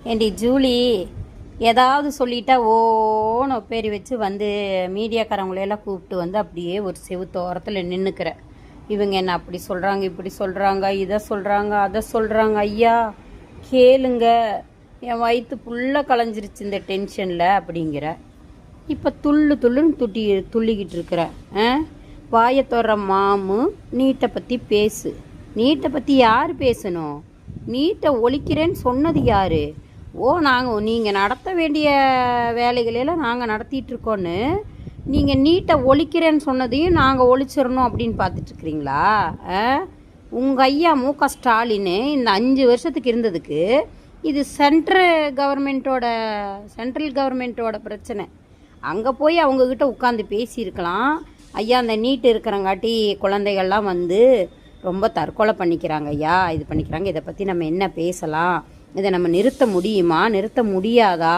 ஏண்டி ஜூலி, ஏதாவது சொல்லிட்டா ஓன்னு பேர் வச்சு வந்து மீடியாக்காரங்களையெல்லாம் கூப்பிட்டு வந்து அப்படியே ஒரு செவுத்தோரத்தில் நின்றுக்கிற. இவங்க என்ன அப்படி சொல்கிறாங்க, இப்படி சொல்கிறாங்க, இதை சொல்கிறாங்க, அதை சொல்கிறாங்க. ஐயா கேளுங்க, என் வயிற்று ஃபுல்லாக களைஞ்சிருச்சு இந்த டென்ஷனில் அப்படிங்கிற. இப்போ துள்ளுன்னு துள்ளிக்கிட்டு இருக்கிற. வாயை தோற மாமு நீட்டை பற்றி பேசு. நீட்டை பற்றி யார் பேசணும்? நீட்டை ஒழிக்கிறேன்னு சொன்னது யார்? நீங்கள் நடத்த வேண்டிய வேலைகளெல்லாம் நாங்கள் நடத்திட்டுருக்கோன்னு நீங்கள் நீட்டை ஒழிக்கிறேன்னு சொன்னதையும் நாங்கள் ஒழிச்சிடணும் அப்படின்னு பார்த்துட்ருக்குறீங்களா? உங்கள் ஐயா மு.க. ஸ்டாலின் இந்த 5 வருஷத்துக்கு இருந்ததுக்கு இது சென்ட்ரல் கவர்மெண்ட்டோட பிரச்சனை. அங்கே போய் அவங்கக்கிட்ட உட்காந்து பேசியிருக்கலாம். ஐயா அந்த நீட்டு இருக்கிறங்காட்டி குழந்தைகள்லாம் வந்து ரொம்ப தற்கொலை பண்ணிக்கிறாங்க ஐயா, இது பண்ணிக்கிறாங்க, இதை பற்றி நம்ம என்ன பேசலாம், இதை நம்ம நிறுத்த முடியுமா, நிறுத்த முடியாதா,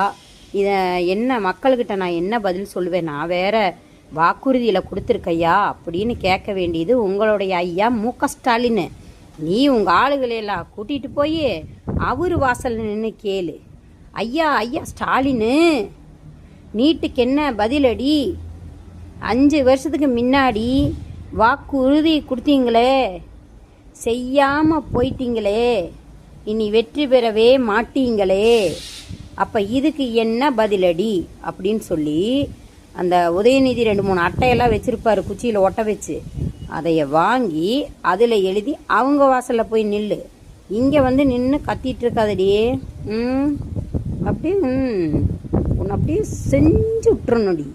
இதை என்ன மக்கள்கிட்ட நான் என்ன பதில் சொல்லுவேன், நான் வேற வாக்குறுதியில் கொடுத்துருக்கையா அப்படின்னு கேட்க வேண்டியது உங்களுடைய ஐயா மு.க. ஸ்டாலின். நீ உங்கள் ஆளுகளையெல்லாம் கூட்டிகிட்டு போய் அவர் வாசல் நின்று கேளு. ஐயா ஸ்டாலின், நீட்டுக்கு என்ன பதிலடி? 5 வருஷத்துக்கு முன்னாடி வாக்குறுதி கொடுத்தீங்களே, செய்யாமல் போயிட்டீங்களே, இனி வெற்றி பெறவே மாட்டீங்களே, அப்போ இதுக்கு என்ன பதிலடி அப்படின்னு சொல்லி அந்த உதயநிதி 2-3 அட்டையெல்லாம் வச்சுருப்பார் குச்சியில் ஒட்ட வச்சு, அதைய வாங்கி அதில் எழுதி அவங்க வாசலில் போய் நில்லு. இங்கே வந்து நின்று கத்திட்டு இருக்காதடியே. அப்படியே உன்னை அப்படியே செஞ்சு விட்டுறணுடி.